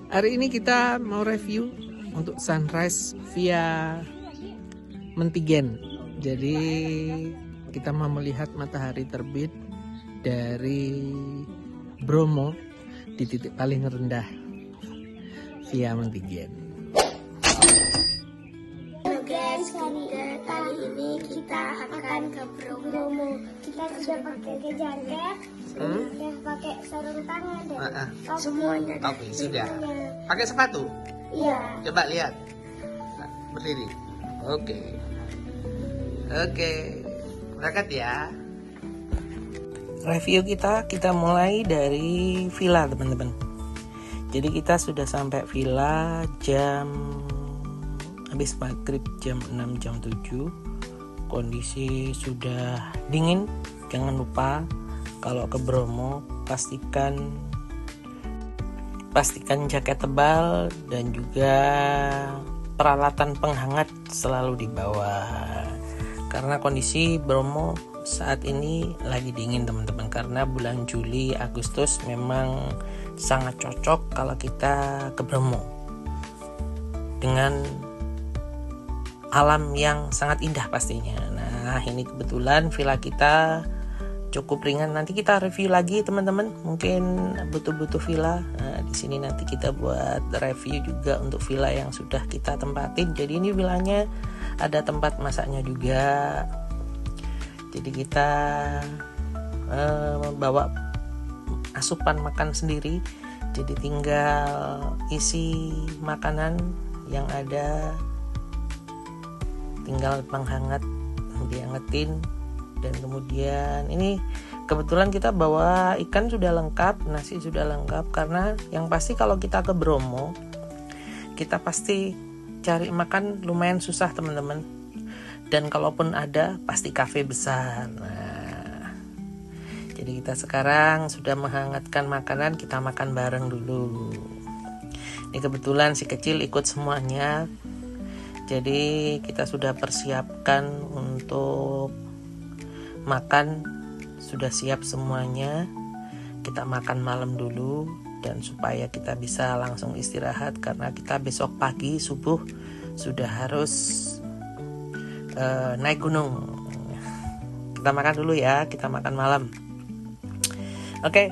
Hari ini kita mau review untuk sunrise via Mentigen. Jadi kita mau melihat matahari terbit dari Bromo di titik paling rendah via Mentigen. Guys, kali ini kita akan ke Bromo. Kita sudah pakai jaket, sudah pakai sarung tangan dan semuanya. Oke, sudah. Pakai sepatu? Iya. Coba lihat. Nah, berdiri. Oke. Berangkat ya. Review kita mulai dari villa, teman-teman. Jadi kita sudah sampai villa habis maghrib jam 6, jam 7. Kondisi sudah dingin. Jangan lupa kalau ke Bromo pastikan jaket tebal dan juga peralatan penghangat selalu dibawa. Karena kondisi Bromo saat ini lagi dingin, teman-teman. Karena bulan Juli, Agustus memang sangat cocok kalau kita ke Bromo dengan alam yang sangat indah pastinya. Nah, ini kebetulan villa kita cukup ringan. Nanti kita review lagi, teman-teman. Mungkin butuh villa. Nah, di sini nanti kita buat review juga untuk villa yang sudah kita tempatin. Jadi ini villanya ada tempat masaknya juga. Jadi kita bawa asupan makan sendiri. Jadi tinggal isi makanan yang ada, tinggal penghangat diangetin. Dan kemudian ini kebetulan kita bawa ikan sudah lengkap, nasi sudah lengkap. Karena yang pasti kalau kita ke Bromo, kita pasti cari makan lumayan susah, teman-teman. Dan kalaupun ada, pasti kafe besar. Nah, jadi kita sekarang sudah menghangatkan makanan, kita makan bareng dulu. Ini kebetulan si kecil ikut semuanya. Jadi kita sudah persiapkan untuk makan, sudah siap semuanya. Kita makan malam dulu dan supaya kita bisa langsung istirahat karena kita besok pagi subuh sudah harus naik gunung. Kita makan dulu ya, kita makan malam. Oke.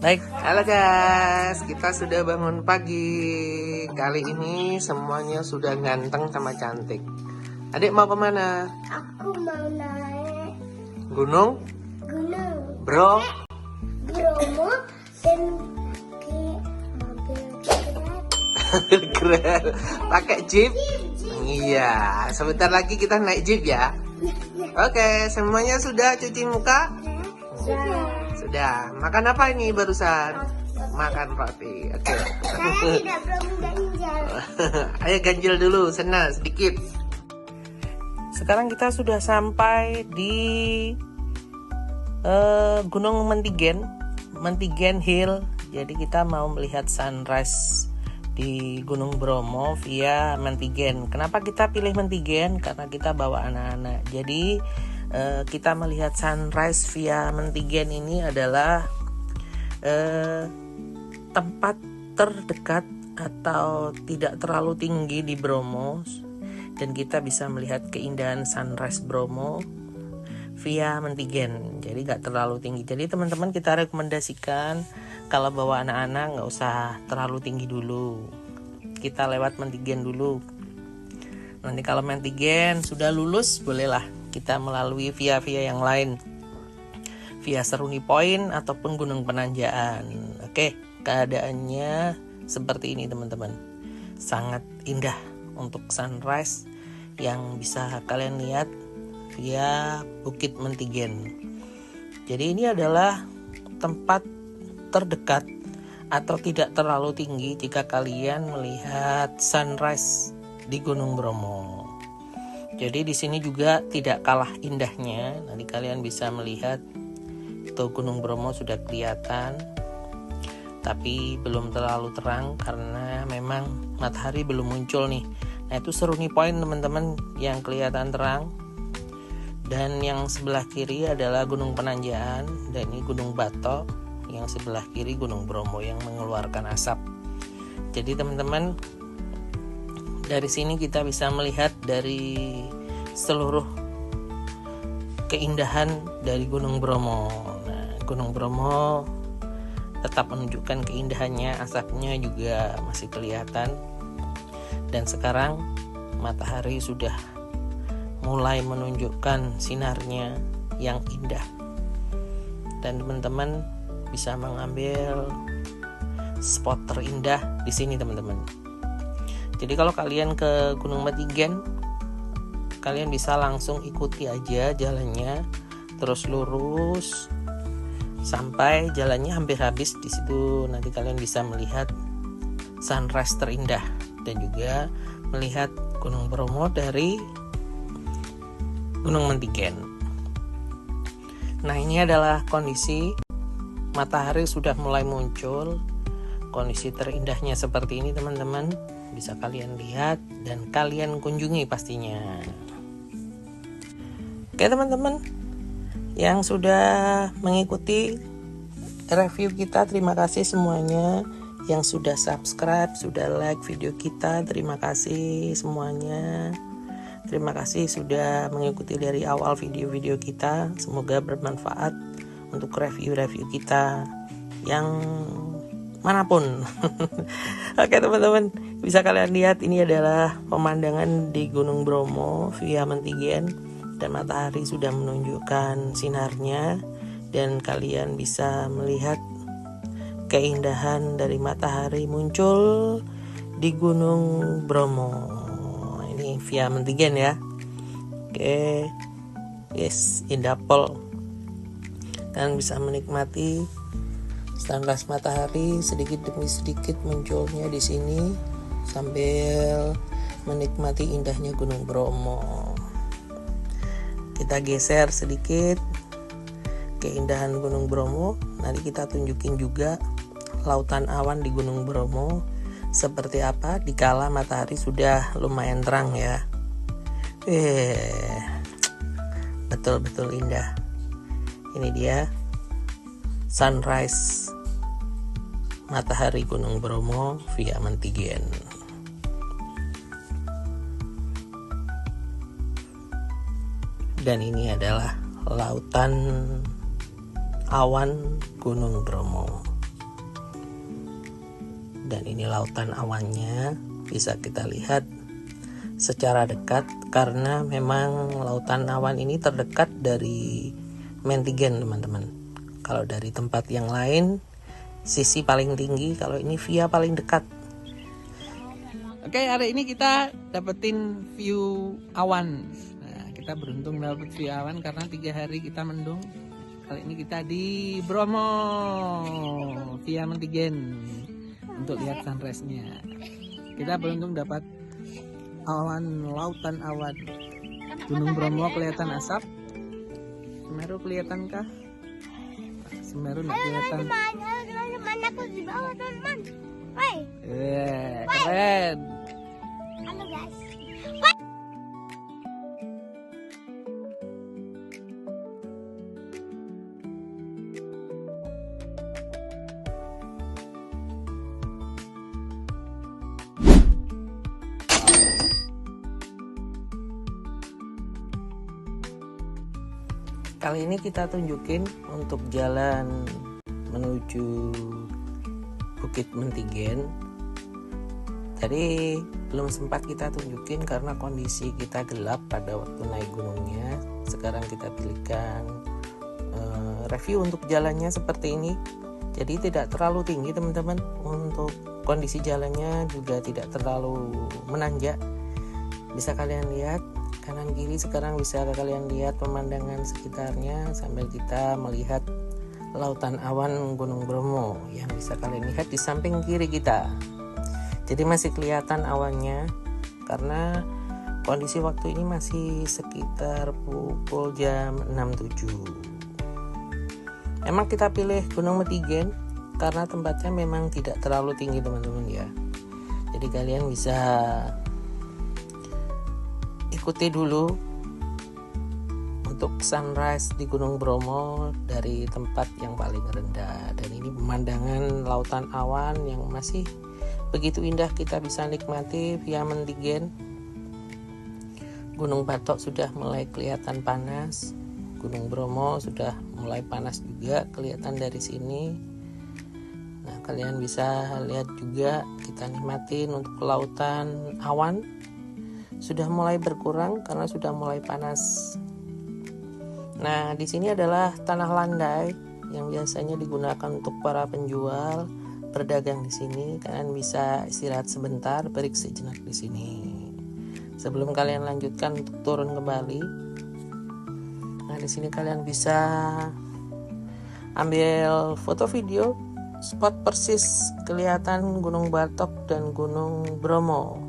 Baik, halo guys, kita sudah bangun pagi. Kali ini semuanya sudah ganteng sama cantik. Adik mau kemana? Aku mau naik Gunung? Bromo dan ke mobil keren. Pakai jeep? Iya, sebentar lagi kita naik jeep ya. Oke, semuanya sudah cuci muka? Sudah. Makan apa ini barusan? Makan roti. Oke. Saya tidak belum ganjal. Ayo ganjil dulu, sana sedikit. Sekarang kita sudah sampai di Gunung Mentigen Hill. Jadi kita mau melihat sunrise di Gunung Bromo via Mentigen. Kenapa kita pilih Mentigen? Karena kita bawa anak-anak. Jadi kita melihat sunrise via Mentigen ini adalah tempat terdekat atau tidak terlalu tinggi di Bromo, dan kita bisa melihat keindahan sunrise Bromo via Mentigen. Jadi gak terlalu tinggi. Jadi teman-teman, kita rekomendasikan kalau bawa anak-anak gak usah terlalu tinggi dulu. Kita lewat Mentigen dulu. Nanti kalau Mentigen sudah lulus, bolehlah kita melalui via-via yang lain, via Seruni Point ataupun Gunung Penanjaan. Oke, keadaannya seperti ini, teman-teman. Sangat indah untuk sunrise yang bisa kalian lihat via Bukit Mentigen. Jadi ini adalah tempat terdekat atau tidak terlalu tinggi jika kalian melihat sunrise di Gunung Bromo. Jadi di sini juga tidak kalah indahnya. Nanti kalian bisa melihat tuh Gunung Bromo sudah kelihatan, tapi belum terlalu terang karena memang matahari belum muncul nih. Nah, itu Seruni Point, teman-teman, yang kelihatan terang. Dan yang sebelah kiri adalah Gunung Penanjaan, dan ini Gunung Batok. Yang sebelah kiri Gunung Bromo yang mengeluarkan asap. Jadi teman-teman, dari sini kita bisa melihat dari seluruh keindahan dari Gunung Bromo. Nah, Gunung Bromo tetap menunjukkan keindahannya, asapnya juga masih kelihatan. Dan sekarang matahari sudah mulai menunjukkan sinarnya yang indah. Dan teman-teman bisa mengambil spot terindah di sini teman-teman. Jadi kalau kalian ke Gunung Metigen, kalian bisa langsung ikuti aja jalannya, terus lurus sampai jalannya hampir habis. Di situ nanti kalian bisa melihat sunrise terindah dan juga melihat Gunung Bromo dari Gunung Mentigen. Nah, ini adalah kondisi matahari sudah mulai muncul. Kondisi terindahnya seperti ini teman-teman, bisa kalian lihat dan kalian kunjungi pastinya. Oke teman-teman, yang sudah mengikuti review kita, terima kasih semuanya. Yang sudah subscribe, sudah like video kita, terima kasih semuanya. Terima kasih sudah mengikuti dari awal video-video kita. Semoga bermanfaat untuk review-review kita yang manapun. Oke teman-teman, bisa kalian lihat ini adalah pemandangan di Gunung Bromo via Mentigen, dan matahari sudah menunjukkan sinarnya, dan kalian bisa melihat keindahan dari matahari muncul di Gunung Bromo. Ini via Mentigen ya. Oke, yes, indah pol. Kalian bisa menikmati sunrise matahari sedikit demi sedikit munculnya di sini sambil menikmati indahnya Gunung Bromo. Kita geser sedikit keindahan Gunung Bromo. Nanti kita tunjukin juga lautan awan di Gunung Bromo seperti apa dikala matahari sudah lumayan terang ya. Betul-betul indah. Ini dia sunrise matahari Gunung Bromo via Mentigen. Dan ini adalah lautan awan Gunung Bromo. Dan ini lautan awannya bisa kita lihat secara dekat, karena memang lautan awan ini terdekat dari Mentigen teman-teman. Kalau dari tempat yang lain sisi paling tinggi, kalau ini via paling dekat. Oke, hari ini kita dapetin view awan. Nah, kita beruntung dapat view awan karena 3 hari kita mendung. Kali ini kita di Bromo via Mentigen untuk lihat sunrise-nya. Kita beruntung dapat awan, lautan awan. Gunung Bromo kelihatan asap. Semeru kelihatankah? Semeru nggak kelihatan. Teman-teman, aku di bawah teman. Keren. Halo guys. Kali ini kita tunjukin untuk jalan menuju Bukit Mentigen. Tadi belum sempat kita tunjukin karena kondisi kita gelap pada waktu naik gunungnya. Sekarang kita pilihkan review untuk jalannya seperti ini. Jadi tidak terlalu tinggi teman-teman. Untuk kondisi jalannya juga tidak terlalu menanjak. Bisa kalian lihat kanan kiri. Sekarang bisa kalian lihat pemandangan sekitarnya sambil kita melihat lautan awan Gunung Bromo yang bisa kalian lihat di samping kiri kita. Jadi masih kelihatan awannya karena kondisi waktu ini masih sekitar pukul jam 6.07. Emang kita pilih Gunung Metigen karena tempatnya memang tidak terlalu tinggi teman-teman ya. Jadi kalian bisa ikuti dulu untuk sunrise di Gunung Bromo dari tempat yang paling rendah. Dan ini pemandangan lautan awan yang masih Begitu indah kita bisa nikmati via Mentigen. Gunung Batok sudah mulai kelihatan panas, Gunung Bromo sudah mulai panas juga kelihatan dari sini. Nah, kalian bisa lihat juga, kita nikmatin untuk lautan. Awan sudah mulai berkurang karena sudah mulai panas. Nah, di sini adalah tanah landai yang biasanya digunakan untuk para penjual berdagang di sini. Kalian bisa istirahat sebentar, break sejenak di sini sebelum kalian lanjutkan untuk turun kembali. Nah, di sini kalian bisa ambil foto video spot persis kelihatan Gunung Batok dan Gunung Bromo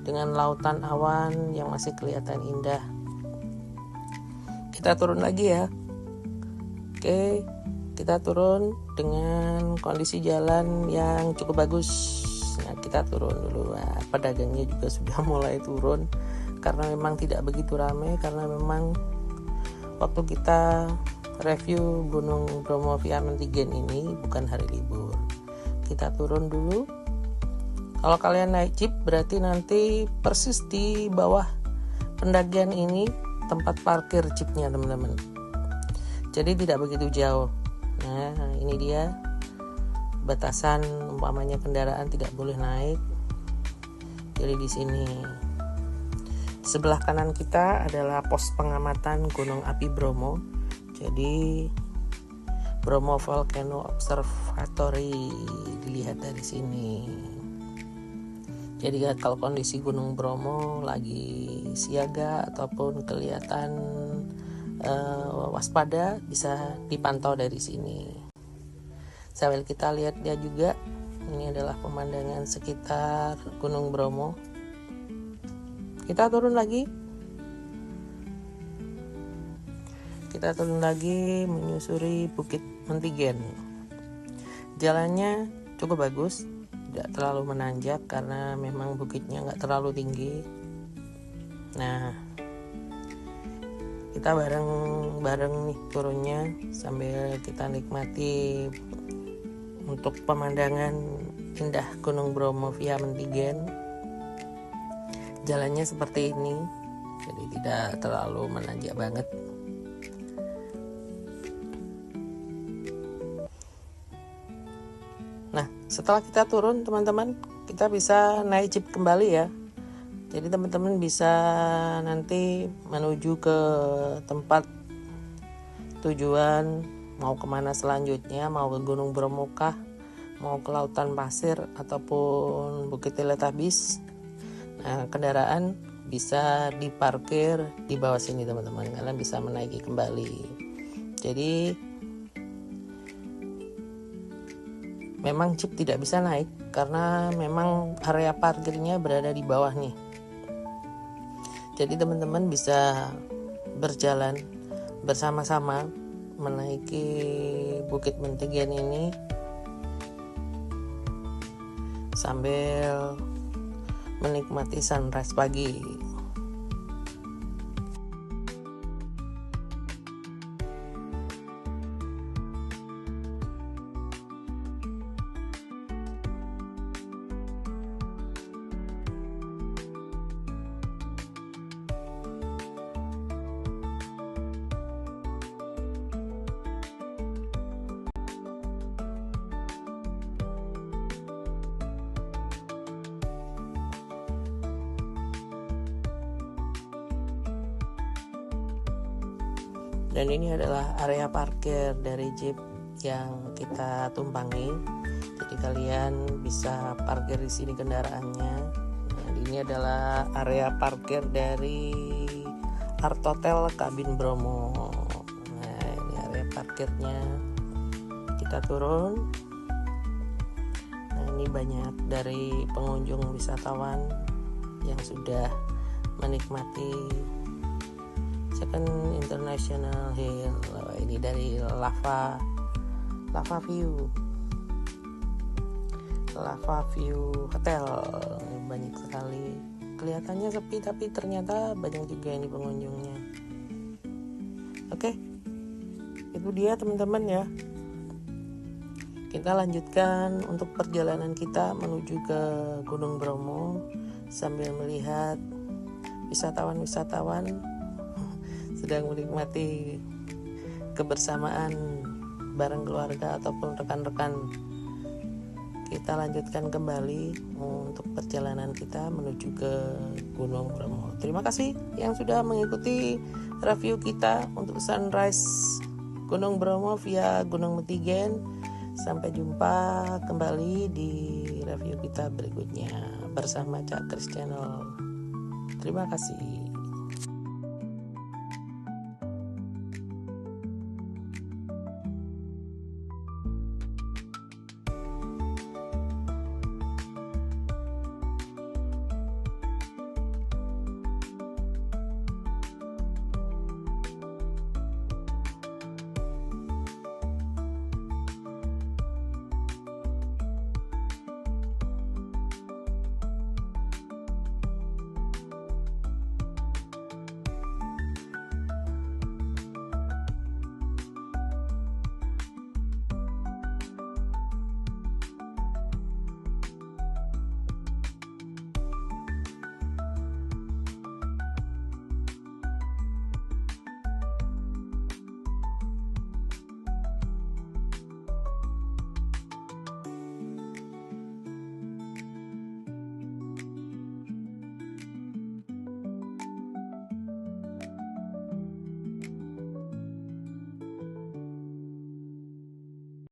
dengan lautan awan yang masih kelihatan indah. Kita turun lagi ya. Oke, kita turun dengan kondisi jalan yang cukup bagus. Nah, kita turun dulu. Nah, pedagangnya juga sudah mulai turun karena memang tidak begitu ramai, karena memang waktu kita review Gunung Bromo via Mentigen ini bukan hari libur. Kita turun dulu. Kalau kalian naik jeep berarti nanti persis di bawah pendakian ini tempat parkir jeepnya teman-teman. Jadi tidak begitu jauh. Nah, ini dia batasan, umpamanya kendaraan tidak boleh naik. Jadi di sini sebelah kanan kita adalah pos pengamatan Gunung Api Bromo. Jadi Bromo Volcano Observatory dilihat dari sini. Jadi kalau kondisi Gunung Bromo lagi siaga ataupun kelihatan waspada, bisa dipantau dari sini. Sambil kita lihat dia juga, ini adalah pemandangan sekitar Gunung Bromo. Kita turun lagi. Kita turun lagi menyusuri Bukit Mentigen. Jalannya cukup bagus, tidak terlalu menanjak karena memang bukitnya nggak terlalu tinggi. Nah, kita bareng-bareng nih turunnya sambil kita nikmati untuk pemandangan indah Gunung Bromo via Mentigen. Jalannya seperti ini, jadi tidak terlalu menanjak banget. Nah, setelah kita turun teman-teman, kita bisa naik jeep kembali ya. Jadi teman-teman bisa nanti menuju ke tempat tujuan, mau kemana selanjutnya, mau ke Gunung Bromo kah, mau ke Lautan Pasir ataupun Bukit Teletabis. Nah, kendaraan bisa diparkir di bawah sini teman-teman, kalian bisa menaiki kembali. Jadi memang jeep tidak bisa naik karena memang area parkirnya berada di bawah nih. Jadi teman-teman bisa berjalan bersama-sama menaiki Bukit Mentigen ini sambil menikmati sunrise pagi. Dan ini adalah area parkir dari jeep yang kita tumpangi. Jadi kalian bisa parkir di sini kendaraannya. Nah, ini adalah area parkir dari Art Hotel Kabin Bromo. Nah, ini area parkirnya. Kita turun. Nah, ini banyak dari pengunjung wisatawan yang sudah menikmati Second International Hill. Ini dari Lava View Hotel. Banyak sekali, kelihatannya sepi tapi ternyata banyak juga ini pengunjungnya. Oke, itu dia teman-teman ya. Kita lanjutkan untuk perjalanan kita menuju ke Gunung Bromo sambil melihat wisatawan-wisatawan sedang menikmati kebersamaan bareng keluarga ataupun rekan-rekan. Kita lanjutkan kembali untuk perjalanan kita menuju ke Gunung Bromo. Terima kasih yang sudah mengikuti review kita untuk sunrise Gunung Bromo via Gunung Mentigen. Sampai jumpa kembali di review kita berikutnya bersama Cak Kris Channel. Terima kasih.